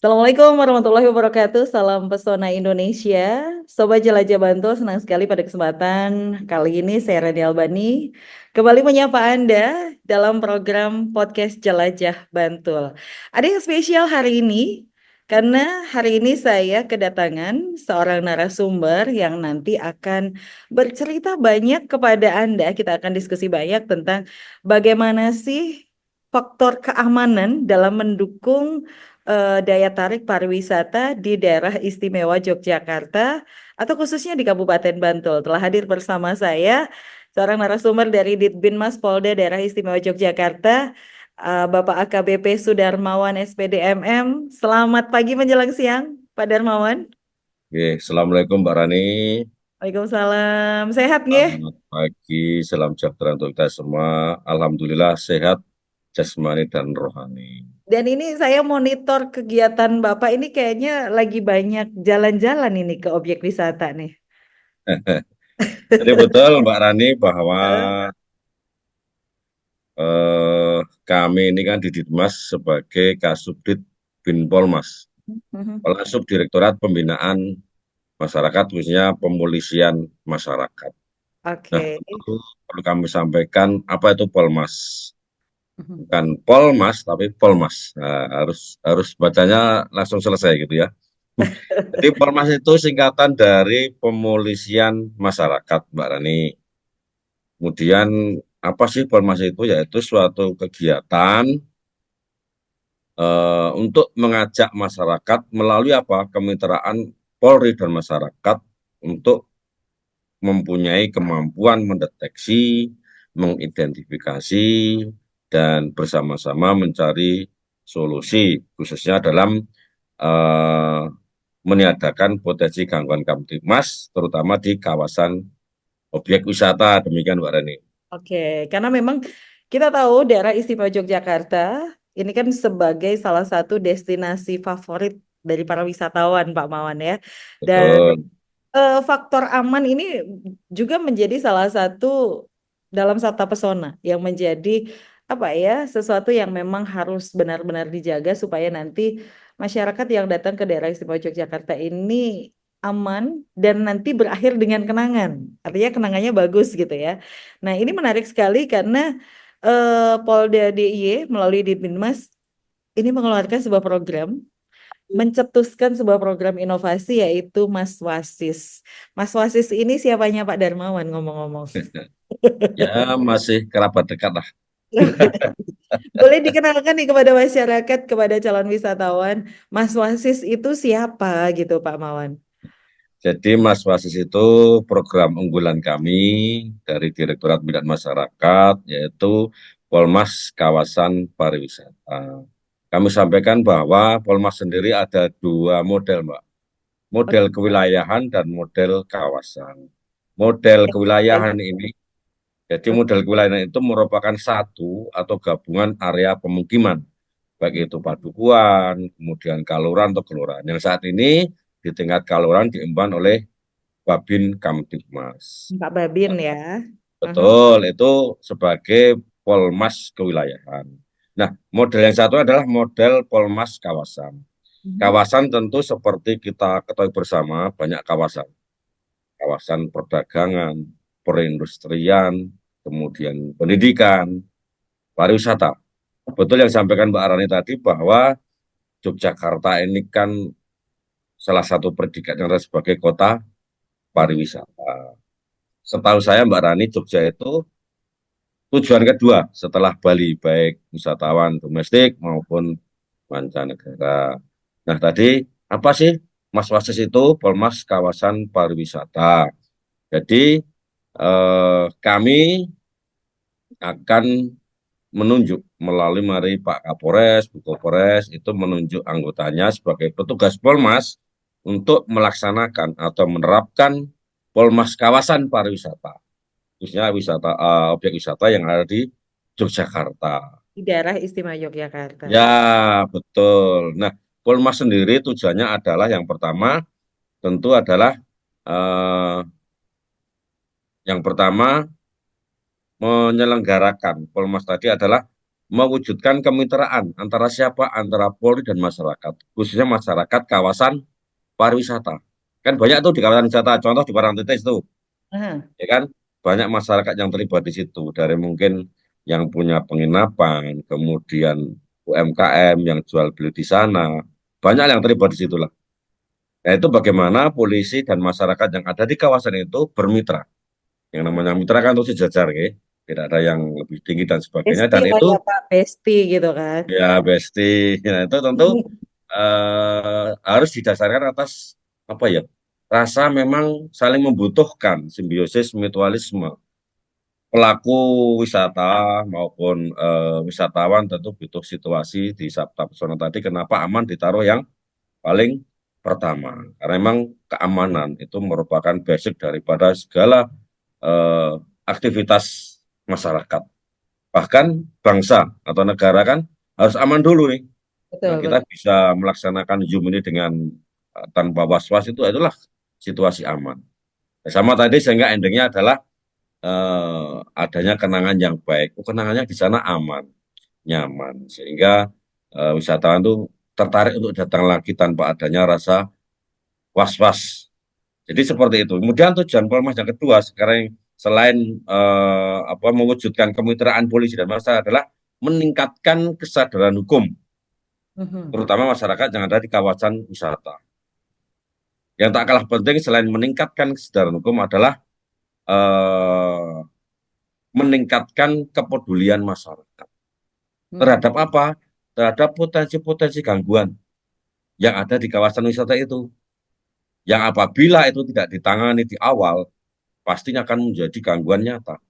Assalamualaikum warahmatullahi wabarakatuh. Salam pesona Indonesia. Sobat Jelajah Bantul, senang sekali pada kesempatan kali ini saya Rani Albani kembali menyapa Anda dalam program podcast Jelajah Bantul. Ada yang spesial hari ini karena hari ini saya kedatangan seorang narasumber yang nanti akan bercerita banyak kepada Anda. Kita akan diskusi banyak tentang bagaimana sih faktor keamanan dalam mendukung daya tarik pariwisata di daerah istimewa Yogyakarta atau khususnya di Kabupaten Bantul. Telah hadir bersama saya seorang narasumber dari Ditbinmas Polda Daerah Istimewa Yogyakarta, Bapak AKBP Sudarmawan SPDMM. Selamat pagi menjelang siang, Pak Darmawan. Oke, Assalamualaikum Mbak Rani. Waalaikumsalam. Sehat nggih? Selamat pagi, salam sejahtera untuk kita semua. Alhamdulillah sehat, jasmani dan rohani. Dan ini saya monitor kegiatan Bapak ini kayaknya lagi banyak jalan-jalan ini ke objek wisata nih. Jadi betul Mbak Rani bahwa kami ini kan di Ditmas sebagai Kasubdit Binpolmas, Kepala Subdirektorat Pembinaan Masyarakat, khususnya pemolisian masyarakat. Nah, Oke. tentu perlu kami sampaikan apa itu Polmas. Bukan Polmas, tapi Polmas. Nah, harus bacanya langsung selesai gitu ya. Jadi Polmas itu singkatan dari Pemolisian Masyarakat, Mbak Rani. Kemudian apa sih Polmas itu? Yaitu suatu kegiatan untuk mengajak masyarakat melalui apa? Kemitraan Polri dan masyarakat untuk mempunyai kemampuan mendeteksi, mengidentifikasi, dan bersama-sama mencari solusi, khususnya dalam eh, meniadakan potensi gangguan Kamtibmas, terutama di kawasan objek wisata. Demikian, Mbak Rani. Oke, karena memang kita tahu daerah istimewa Yogyakarta ini kan sebagai salah satu destinasi favorit dari para wisatawan, Pak Mawan ya. Dan Betul. faktor aman ini juga menjadi salah satu dalam Sabta Pesona yang menjadi apa ya sesuatu yang memang harus benar-benar dijaga supaya nanti masyarakat yang datang ke daerah istimewa Yogyakarta ini aman dan nanti berakhir dengan kenangan. Artinya kenangannya bagus gitu ya. Nah, ini menarik sekali karena Polda DIY melalui Ditbinmas ini mengeluarkan sebuah program, mencetuskan sebuah program inovasi yaitu Mas Wasis. Mas Wasis ini siapanya Pak Darmawan ngomong-ngomong? Ya, masih kerabat dekat lah. Boleh dikenalkan nih kepada masyarakat, kepada calon wisatawan, Mas Wasis itu siapa gitu Pak Mawan? Jadi Mas Wasis itu program unggulan kami dari Direktorat Bidang Masyarakat, yaitu Polmas Kawasan Pariwisata. Kami sampaikan bahwa Polmas sendiri ada dua model, Mbak. Model kewilayahan dan model kawasan. Model kewilayahan ini, jadi model kewilayahan itu merupakan satu atau gabungan area pemukiman, baik itu padukuhan, kemudian kaluran atau kelurahan. Yang saat ini di tingkat kaluran diemban oleh Babin Kamtibmas. Pak Babin ya. Aha. Betul, itu sebagai Polmas kewilayahan. Nah, model yang satu adalah model Polmas kawasan. Mhm. Kawasan tentu seperti kita ketahui bersama, banyak kawasan. Kawasan perdagangan, perindustrian, kemudian pendidikan, pariwisata. Betul yang disampaikan Mbak Arani tadi bahwa Yogyakarta ini kan salah satu predikatnya adalah sebagai kota pariwisata. Setahu saya Mbak Rani, Jogja itu tujuan kedua setelah Bali, baik wisatawan domestik maupun mancanegara. Nah tadi apa sih Mas Wasis itu Polmas Kawasan Pariwisata. Jadi kami akan menunjuk melalui mari Pak Kapolres, Bu Kapolres itu menunjuk anggotanya sebagai petugas Polmas untuk melaksanakan atau menerapkan Polmas Kawasan Pariwisata, khususnya objek wisata yang ada di Yogyakarta. Di daerah istimewa Yogyakarta. Ya, betul. Nah, Polmas sendiri tujuannya adalah yang pertama tentu adalah eh, yang pertama menyelenggarakan Polmas tadi adalah mewujudkan kemitraan antara siapa? Antara Polri dan masyarakat, khususnya masyarakat kawasan pariwisata. Kan banyak tuh di kawasan wisata, contoh di Parangtritis tuh, Aha. ya kan? Banyak masyarakat yang terlibat di situ, dari mungkin yang punya penginapan, kemudian UMKM yang jual beli di sana, banyak yang terlibat di situ lah. Nah, itu bagaimana polisi dan masyarakat yang ada di kawasan itu bermitra. Yang namanya mitra kan itu sejajar, ya. Tidak ada yang lebih tinggi dan sebagainya. Besti Dan lah itu ya Pak, besti gitu kan. ya besti, nah, itu tentu harus didasarkan atas apa ya? Rasa memang saling membutuhkan, simbiosis mutualisme. Pelaku wisata maupun wisatawan tentu butuh situasi di Sabta Pesona tadi. Kenapa aman ditaruh yang paling pertama? Karena memang keamanan itu merupakan basic daripada segala eh, aktivitas masyarakat. Bahkan bangsa atau negara kan harus aman dulu nih. Nah, Betul, kita betul. bisa melaksanakan Zoom ini dengan tanpa was-was itu adalah situasi aman. Sama tadi sehingga endingnya adalah adanya kenangan yang baik. Oh, kenangannya di sana aman, nyaman, sehingga wisatawan tuh tertarik untuk datang lagi tanpa adanya rasa was-was. Jadi seperti itu. Kemudian tujuan Polmas yang kedua sekarang selain apa mewujudkan kemitraan polisi dan masyarakat adalah meningkatkan kesadaran hukum, Mhm. terutama masyarakat yang ada di kawasan wisata. Yang tak kalah penting selain meningkatkan kesadaran hukum adalah eh, meningkatkan kepedulian masyarakat. Mhm. Terhadap apa? Terhadap potensi-potensi gangguan yang ada di kawasan wisata itu. Yang apabila itu tidak ditangani di awal, pastinya akan menjadi gangguan nyata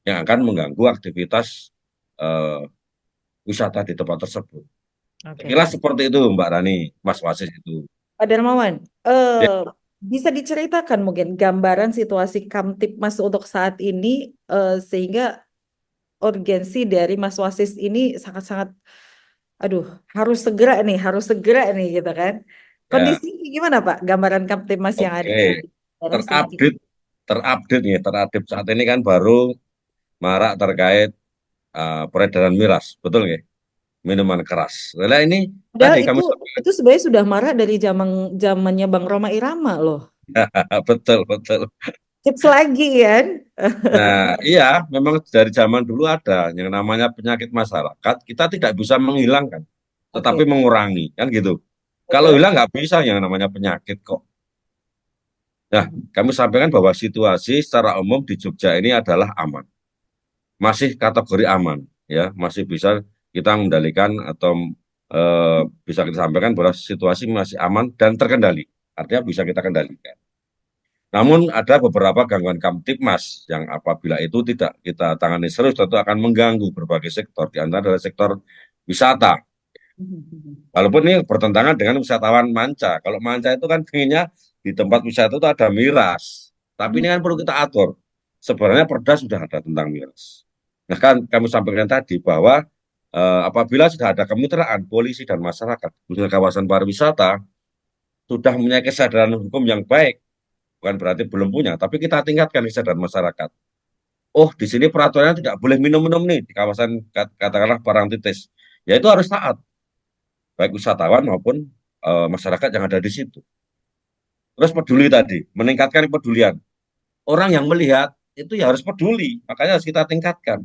yang akan mengganggu aktivitas eh, wisata di tempat tersebut. Saya Oke. kira seperti itu, Mbak Rani, Mas Wasis itu. Pak Darmawan, Ya, bisa diceritakan mungkin gambaran situasi Kamtipmas untuk saat ini sehingga urgensi dari Mas Wasis ini sangat-sangat, aduh, harus segera nih gitu kan. ya, Kondisi gimana Pak? Gambaran Kamtipmas yang ada oke. di daerah Sigi. Terupdate, terupdate nih, terupdate saat ini kan baru marak terkait peredaran miras, betul nggak? Minuman keras. Nah, ini Padahal tadi kami itu sebenarnya sudah marah dari zamannya Bang Roma Irama loh. betul, betul. Hits lagi kan? Nah, iya, memang dari zaman dulu ada yang namanya penyakit masyarakat, kita tidak bisa menghilangkan, tetapi Oke, mengurangi, kan gitu. Kalau betul. hilang nggak bisa yang namanya penyakit kok. Nah, Mhm. kami sampaikan bahwa situasi secara umum di Jogja ini adalah aman, masih kategori aman, ya, masih bisa kita mengendalikan atau bisa kita sampaikan bahwa situasi masih aman dan terkendali, artinya bisa kita kendalikan. Namun ada beberapa gangguan Kamtipmas yang apabila itu tidak kita tangani serius tentu akan mengganggu berbagai sektor, di antara adalah sektor wisata. Mhm. Walaupun ini bertentangan dengan wisatawan manca. Kalau manca itu kan pengennya di tempat wisata itu ada miras. Tapi ini kan perlu kita atur. Sebenarnya Perda sudah ada tentang miras. Nah kan kami sampaikan tadi bahwa apabila sudah ada kemitraan polisi dan masyarakat, khususnya kawasan pariwisata, sudah mempunyai kesadaran hukum yang baik, bukan berarti belum punya, tapi kita tingkatkan kesadaran masyarakat. Oh, di sini peraturannya tidak boleh minum-minum nih di kawasan katakanlah Parangtritis. Ya itu harus taat, baik wisatawan maupun masyarakat yang ada di situ. Terus peduli tadi, meningkatkan kepedulian. Orang yang melihat itu ya harus peduli, makanya harus kita tingkatkan.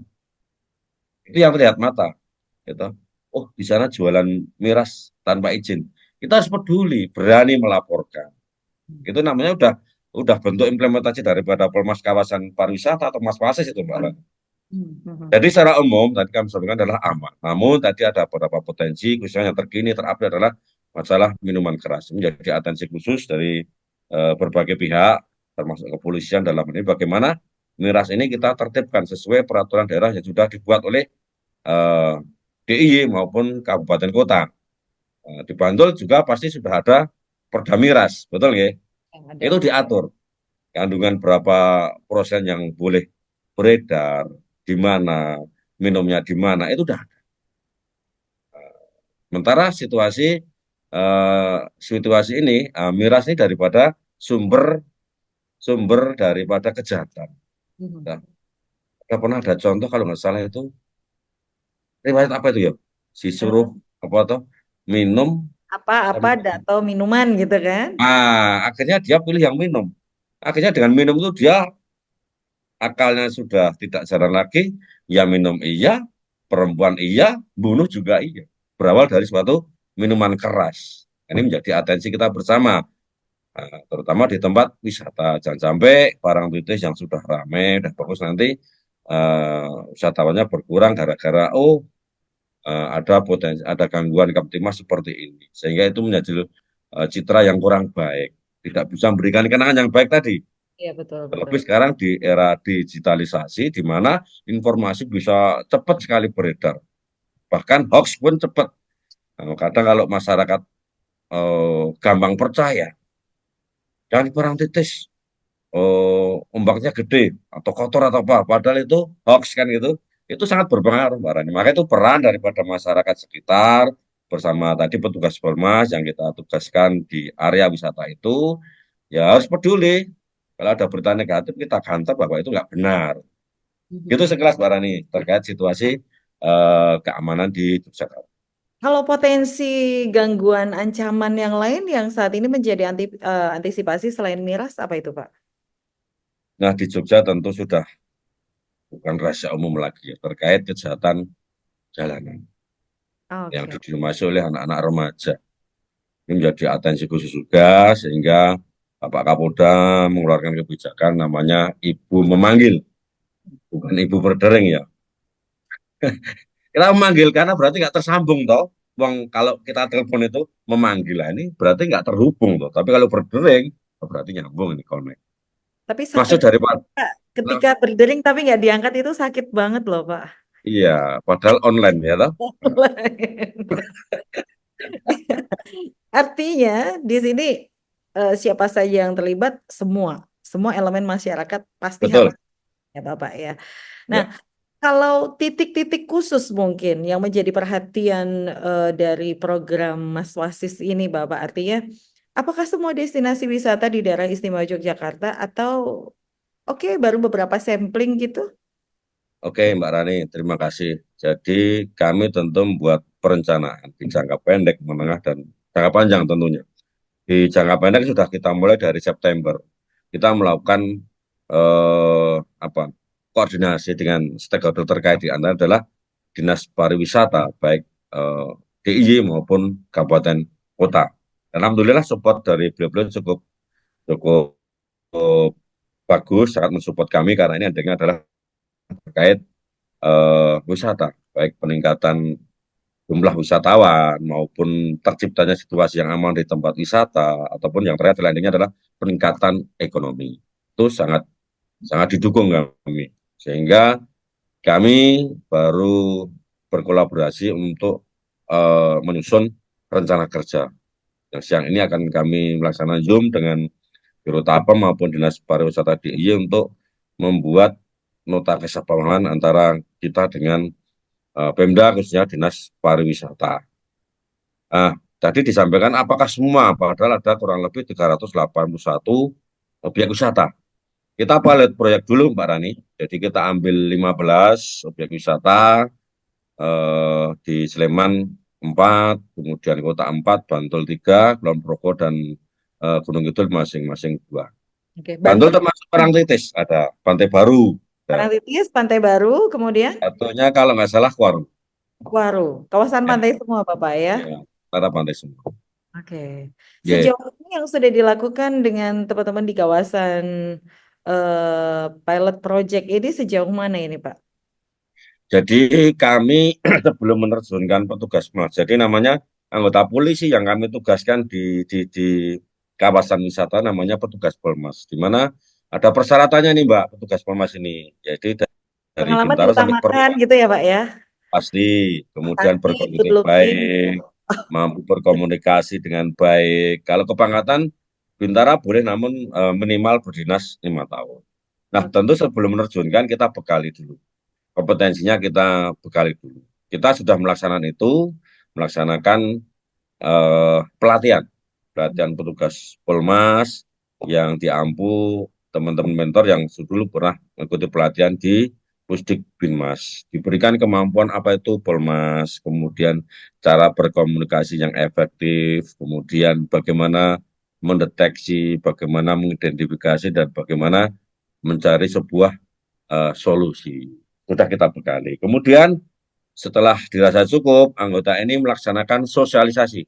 Itu yang terlihat mata, gitu. Oh, di sana jualan miras tanpa izin. Kita harus peduli, berani melaporkan. Itu namanya udah bentuk implementasi daripada Polmas kawasan pariwisata atau Mas Pasis itu, Mbak. Mhm. Jadi secara umum tadi kami sampaikan adalah aman. Namun tadi ada beberapa potensi, khususnya yang terkini terupdate adalah masalah minuman keras. Menjadi atensi khusus dari berbagai pihak, termasuk kepolisian dalam ini bagaimana miras ini kita tertibkan sesuai peraturan daerah yang sudah dibuat oleh eh, DIY maupun kabupaten kota. Di Bantul juga pasti sudah ada Perda miras, betul ya? Yang Itu ada. diatur kandungan berapa persen yang boleh beredar, di mana, minumnya di mana, itu udah. Sementara situasi ini, miras ini daripada sumber sumber daripada kejahatan. Mhm. Nah, pernah ada contoh kalau nggak salah itu riwayat apa itu ya? Disuruh apa tuh minum Apa-apa sama atau minuman gitu kan? akhirnya dia pilih yang minum. Akhirnya dengan minum itu dia akalnya sudah tidak jalan lagi, ya minum iya, perempuan iya, bunuh juga iya. Berawal dari suatu minuman keras. Ini menjadi atensi kita bersama. Terutama di tempat wisata. Jangan sampai barang turis yang sudah ramai, udah bagus nanti wisatawannya berkurang gara-gara ada potensi, ada gangguan Kamtipmas seperti ini. Sehingga itu menjadi citra yang kurang baik. Tidak bisa memberikan kenangan yang baik tadi. Iya betul betul. Terlebih sekarang di era digitalisasi, di mana informasi bisa cepat sekali beredar. Bahkan hoax pun cepat. Kadang kalau masyarakat gampang percaya, jangan perang titis, ombaknya gede atau kotor atau apa, padahal itu hoax kan gitu, itu sangat berpengaruh Mbak Rani. Maka itu peran daripada masyarakat sekitar bersama tadi petugas Polmas yang kita tugaskan di area wisata itu, ya harus peduli. Kalau ada berita negatif kita kantor bahwa itu nggak benar. Itu Mhm. sekelas Mbak Rani terkait situasi keamanan di Yogyakarta. Kalau potensi gangguan ancaman yang lain yang saat ini menjadi antisipasi selain miras apa itu, Pak? Nah di Jogja tentu sudah bukan rahasia umum lagi ya, terkait kejahatan jalanan yang Oke. didominasi oleh anak-anak remaja. Ini menjadi atensi khusus juga sehingga Bapak Kapolda mengeluarkan kebijakan namanya ibu memanggil, bukan ibu berdering ya. Kita memanggil karena berarti nggak tersambung toh. Bang, kalau kita telepon itu memanggil lah ini berarti nggak terhubung toh. Tapi kalau berdering berarti nyambung ini connect. Tapi sakit Maksud dari Pak, Pak, nah, ketika berdering tapi nggak diangkat itu sakit banget loh, Pak. iya, padahal online ya toh. Artinya di sini siapa saja yang terlibat semua semua elemen masyarakat pasti harus Betul. ya Bapak ya. Nah, Ya. kalau titik-titik khusus mungkin yang menjadi perhatian dari program Mas Wasis ini Bapak artinya apakah semua destinasi wisata di daerah istimewa Yogyakarta atau oke baru beberapa sampling gitu? Oke, Mbak Rani, terima kasih. Jadi kami tentu membuat perencanaan di jangka pendek, menengah, dan jangka panjang tentunya. Di jangka pendek sudah kita mulai dari September. Kita melakukan apa koordinasi dengan stakeholder terkait di antara adalah dinas pariwisata, baik eh, DIY maupun kabupaten kota. Dan alhamdulillah support dari beliau-beliau cukup cukup bagus, sangat mensupport kami karena ini adalah terkait wisata, baik peningkatan jumlah wisatawan maupun terciptanya situasi yang aman di tempat wisata ataupun yang terakhir landingnya adalah peningkatan ekonomi. Itu sangat sangat didukung kami. Sehingga kami baru berkolaborasi untuk menyusun rencana kerja. Yang siang ini akan kami melaksanakan Zoom dengan Biro Tapem maupun Dinas Pariwisata DIY untuk membuat nota kesepahaman antara kita dengan Pemda khususnya Dinas Pariwisata. Nah, tadi disampaikan apakah semua, padahal ada kurang lebih 381 objek wisata. Kita pilot proyek dulu Mbak Rani, jadi kita ambil 15 objek wisata di Sleman 4, kemudian Kota 4, Bantul 3, Kulon Progo, dan Gunung Kidul masing-masing 2. Oke, Bantul Bantul, termasuk Parangtritis, ada Pantai Baru, ada Parangtritis, Pantai Baru, kemudian satunya kalau nggak salah Kuarung. Waru, kawasan Ya, pantai semua Bapak ya. ya, rata pantai semua. Oke. Ya, Sejauh ini yang sudah dilakukan dengan teman-teman di kawasan pilot project ini sejauh mana ini, Pak? jadi kami sebelum menerjunkan petugas Mas, jadi namanya anggota polisi yang kami tugaskan di kawasan wisata namanya petugas Polmas, di mana ada persyaratannya nih Mbak, petugas Polmas ini. Jadi dari Pengalaman Bintaro sampai diutamakan Perluan gitu ya, Pak ya. pasti, kemudian Taktik, good berkomunikasi looking. baik, mampu berkomunikasi dengan baik. Kalau kepangkatan Bintara boleh namun minimal berdinas 5 tahun. Nah, Oke. tentu sebelum menerjunkan kita bekali dulu kompetensinya kita bekali dulu. Kita sudah melaksanakan itu, melaksanakan pelatihan, pelatihan petugas Polmas yang diampu teman-teman mentor yang dulu pernah mengikuti pelatihan di Pusdik Binmas, diberikan kemampuan apa itu Polmas, kemudian cara berkomunikasi yang efektif, kemudian bagaimana mendeteksi, bagaimana mengidentifikasi, dan bagaimana mencari sebuah solusi. Sudah kita bekali. Kemudian setelah dirasa cukup, anggota ini melaksanakan sosialisasi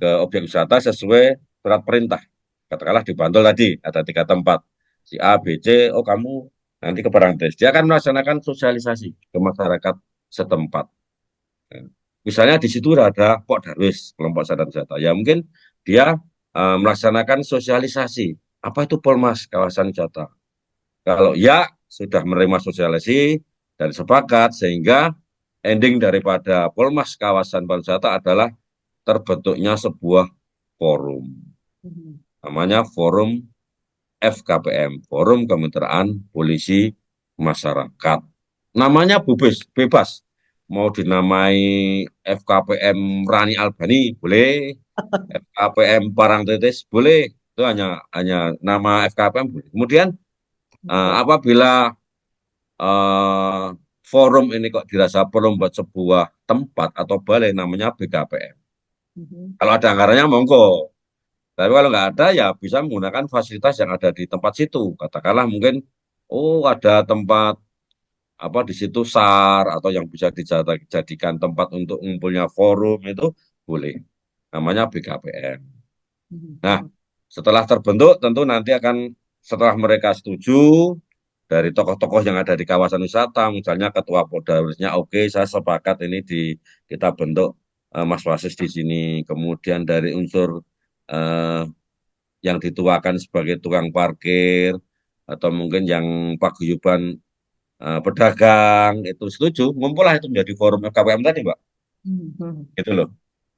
ke objek wisata sesuai surat perintah. Katakanlah di Bantul tadi ada 3 tempat. Si A, B, C, oh kamu nanti ke Parangtritis. Dia akan melaksanakan sosialisasi ke masyarakat setempat. Ya. Misalnya di situ ada Pok Darwis, kelompok sadar wisata. Ya mungkin dia melaksanakan sosialisasi. Apa itu Polmas kawasan wisata? Kalau ya sudah menerima sosialisasi dan sepakat sehingga ending daripada Polmas kawasan pariwisata adalah terbentuknya sebuah forum. Namanya Forum FKPM, Forum Kemitraan Polisi Masyarakat. Namanya bebas. Mau dinamai FKPM Rani Albani, boleh. FKPM Parangtritis, boleh. Itu hanya nama FKPM, boleh. Kemudian apabila eh, forum ini kok dirasa perlu membuat sebuah tempat atau balai namanya BKPM. Kalau ada anggarannya monggo. Tapi kalau nggak ada ya bisa menggunakan fasilitas yang ada di tempat situ. Katakanlah mungkin oh ada tempat apa di situ SAR atau yang bisa dijadikan tempat untuk ngumpulnya forum itu boleh. Namanya BKPM. Nah, setelah terbentuk tentu nanti akan setelah mereka setuju dari tokoh-tokoh yang ada di kawasan wisata, misalnya ketua Poldarwisnya, oke, saya sepakat ini kita bentuk Mas Wasis di sini. Kemudian dari unsur eh, yang dituakan sebagai tukang parkir atau mungkin yang paguyuban pedagang itu setuju, ngumpullah itu menjadi forum FKPM tadi, Mbak. Gitu loh.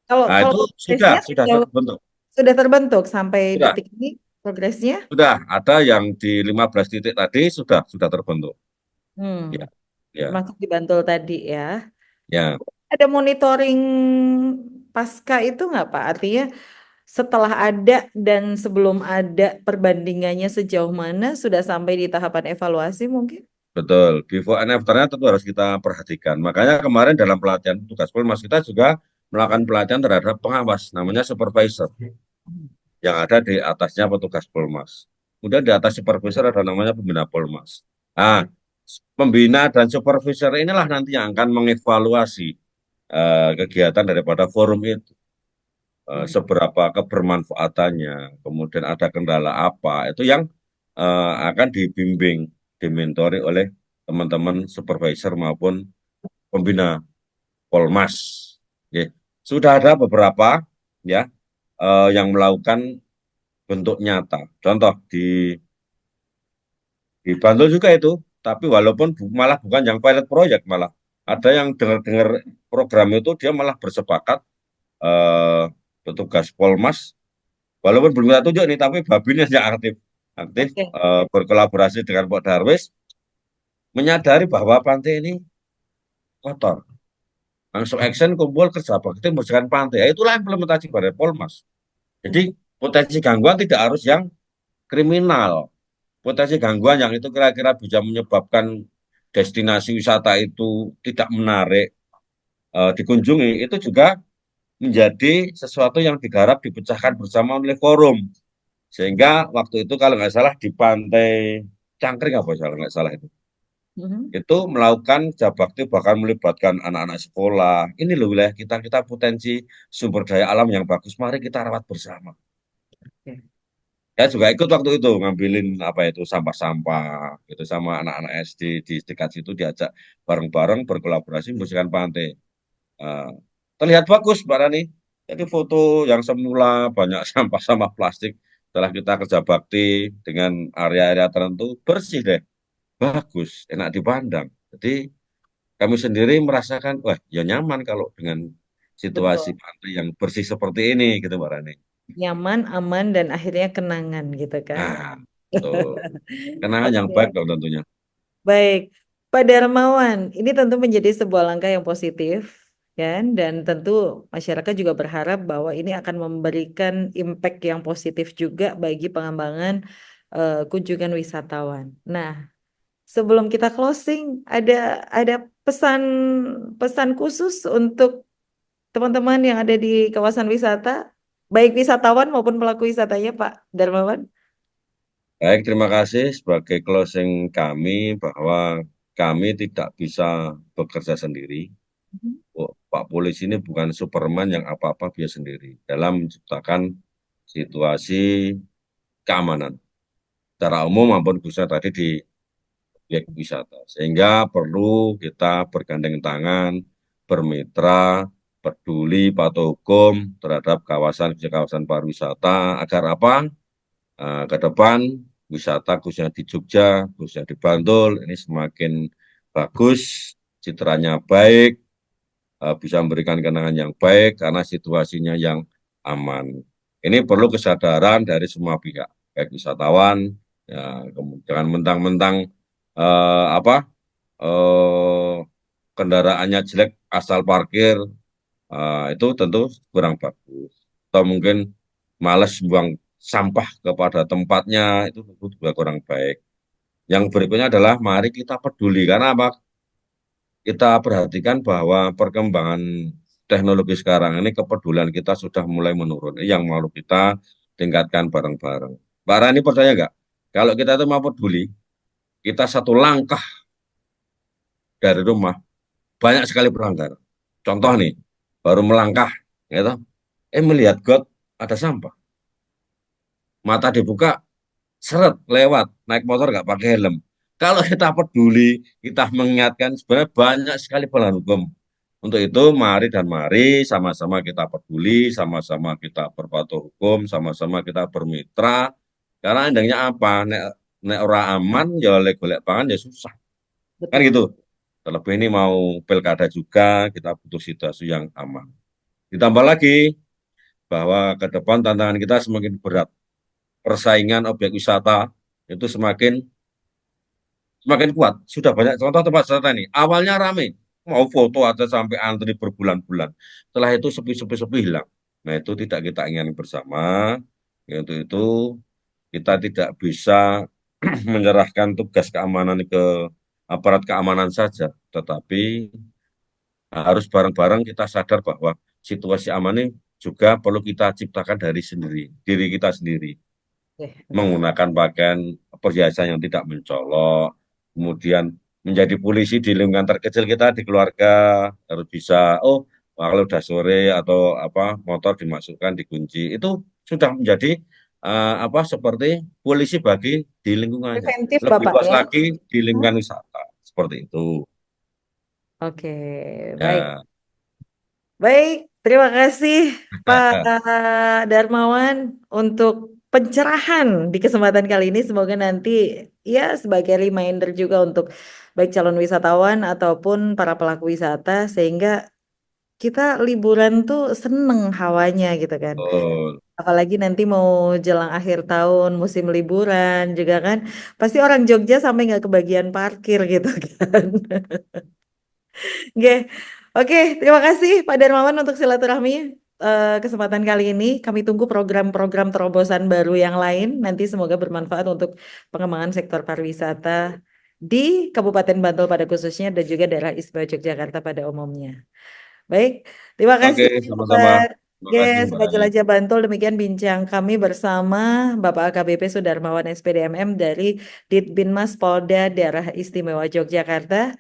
Kalau Nah, kalau itu sudah progresnya sudah sejauh terbentuk. sudah terbentuk sampai Sudah, detik ini progresnya? sudah ada yang di 15 titik tadi sudah terbentuk. Hmm, Ya, ya, termasuk di Bantul tadi ya. ya. Ada monitoring pasca itu nggak Pak? Artinya setelah ada dan sebelum ada perbandingannya sejauh mana sudah sampai di tahapan evaluasi mungkin? Betul, before and after-nya tentu harus kita perhatikan. Makanya kemarin dalam pelatihan tugas Polmas kita juga melakukan pelatihan terhadap pengawas, namanya supervisor, yang ada di atasnya petugas Polmas. Kemudian di atas supervisor ada namanya pembina Polmas. Nah, pembina dan supervisor inilah nanti yang akan mengevaluasi kegiatan daripada forum itu. Seberapa kebermanfaatannya, kemudian ada kendala apa, itu yang akan dibimbing, dimentori oleh teman-teman supervisor maupun pembina Polmas. Ya. Sudah ada beberapa ya yang melakukan bentuk nyata. Contoh di Bantul juga itu, tapi walaupun malah bukan yang pilot project malah ada yang dengar-dengar program itu dia malah bersepakat eh, petugas Polmas walaupun belum kita tunjuk nih, tapi Babinnya yang aktif, aktif Oke. berkolaborasi dengan Pak Darwis, menyadari bahwa pantai ini kotor. Langsung action kumpul kerja bakti membersihkan pantai. Ya, itulah implementasi dari Polmas. Jadi potensi gangguan tidak harus yang kriminal. Potensi gangguan yang itu kira-kira bisa menyebabkan destinasi wisata itu tidak menarik dikunjungi, itu juga menjadi sesuatu yang digarap dipecahkan bersama oleh forum. Sehingga waktu itu kalau nggak salah di Pantai Cangkring apa salah nggak salah Mhm. itu melakukan jabakti bahkan melibatkan anak-anak sekolah. Ini loh wilayah kita, kita potensi sumber daya alam yang bagus. Mari kita rawat bersama. Oke. Saya juga ikut waktu itu ngambilin apa itu sampah-sampah gitu sama anak-anak SD di dekat situ diajak bareng-bareng berkolaborasi membersihkan pantai. Eh, terlihat bagus Mbak Rani. Jadi foto yang semula banyak sampah-sampah plastik setelah kita kerja bakti dengan area-area tertentu bersih deh, bagus, enak dipandang. Jadi kami sendiri merasakan, wah ya nyaman kalau dengan situasi Betul. pantai yang bersih seperti ini gitu Mbak Rani. Nyaman, aman, dan akhirnya kenangan gitu kan. Nah, betul. Kenangan yang Oke. baik dong tentunya. Baik, Pak Darmawan, ini tentu menjadi sebuah langkah yang positif, kan? Dan tentu masyarakat juga berharap bahwa ini akan memberikan impact yang positif juga bagi pengembangan kunjungan wisatawan. Nah, sebelum kita closing, ada pesan pesan khusus untuk teman-teman yang ada di kawasan wisata, baik wisatawan maupun pelaku wisatanya, Pak Darmawan. Baik, terima kasih sebagai closing kami bahwa kami tidak bisa bekerja sendiri. Oh, Pak Polisi ini bukan Superman yang apa-apa dia sendiri dalam menciptakan situasi keamanan secara umum maupun khususnya tadi di objek wisata. Sehingga perlu kita bergandeng tangan, bermitra, peduli, patuh hukum terhadap kawasan pariwisata agar apa? Ke depan wisata khususnya di Jogja, khususnya di Bantul ini semakin bagus, citranya baik, bisa memberikan kenangan yang baik karena situasinya yang aman. Ini perlu kesadaran dari semua pihak, baik wisatawan, ya, jangan mentang-mentang apa eh, kendaraannya jelek asal parkir, itu tentu kurang bagus. Atau mungkin males buang sampah kepada tempatnya, itu tentu juga kurang baik. Yang berikutnya adalah mari kita peduli, karena apa? Kita perhatikan bahwa perkembangan teknologi sekarang ini kepedulian kita sudah mulai menurun. Ini yang mau kita tingkatkan bareng-bareng. Mbak Rani percaya nggak? Kalau kita itu mau peduli, kita satu langkah dari rumah, banyak sekali pelanggaran. Contoh nih, baru melangkah, gitu, melihat got ada sampah. Mata dibuka, seret, lewat, naik motor nggak pakai helm. Kalau kita peduli, kita mengingatkan, sebenarnya banyak sekali pelanggaran hukum. Untuk itu, mari dan mari sama-sama kita peduli, sama-sama kita berpatuh hukum, sama-sama kita bermitra. Karena endingnya apa? Nek ora aman, ya oleh golek pangan ya susah. Kan Betul. gitu. Terlebih ini mau pilkada juga, kita butuh situasi yang aman. Ditambah lagi bahwa ke depan tantangan kita semakin berat. Persaingan objek wisata itu semakin kuat. Sudah banyak contoh tempat wisata ini. Awalnya rame, mau foto aja sampai antri berbulan-bulan. Setelah itu sepi-sepi hilang. Nah itu tidak kita ingin bersama. Untuk itu kita tidak bisa menyerahkan tugas keamanan ke aparat keamanan saja, tetapi harus bareng-bareng kita sadar bahwa situasi aman ini juga perlu kita ciptakan dari sendiri, diri kita sendiri Oke, oke. menggunakan pakaian perhiasan yang tidak mencolok, kemudian menjadi polisi di lingkungan terkecil kita di keluarga harus bisa, oh kalau udah sore atau apa motor dimasukkan dikunci itu sudah menjadi apa seperti polisi bagi di lingkungannya. Preventif, Lebih Bapak luas ya. lagi di Hah? lingkungan wisata seperti itu. Oke, baik. Ya, Baik, terima kasih Pak Darmawan untuk pencerahan di kesempatan kali ini. Semoga nanti ya sebagai reminder juga untuk baik calon wisatawan ataupun para pelaku wisata sehingga kita liburan tuh seneng hawanya gitu kan. betul. Apalagi nanti mau jelang akhir tahun, musim liburan juga kan. Pasti orang Jogja sampai nggak kebagian parkir gitu kan. Oke, oke, terima kasih Pak Darmawan untuk silaturahmi kesempatan kali ini. Kami tunggu program-program terobosan baru yang lain. Nanti semoga bermanfaat untuk pengembangan sektor pariwisata di Kabupaten Bantul pada khususnya dan juga daerah Istimewa Yogyakarta pada umumnya. Baik, terima Oke, kasih sama-sama. Sobat Terima kasih Yes, Mbak Sobat Rani. Jelajah Bantul. Demikian bincang kami bersama Bapak AKBP Sudarmawan SPDMM dari Ditbinmas Polda Daerah Istimewa Yogyakarta.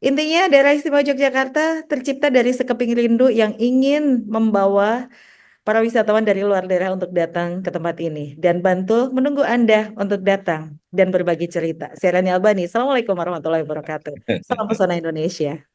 Intinya daerah istimewa Yogyakarta tercipta dari sekeping rindu yang ingin membawa para wisatawan dari luar daerah untuk datang ke tempat ini. Dan Bantul menunggu Anda untuk datang dan berbagi cerita. Saya Rani Albani. Assalamualaikum warahmatullahi wabarakatuh. Salam pesona Indonesia.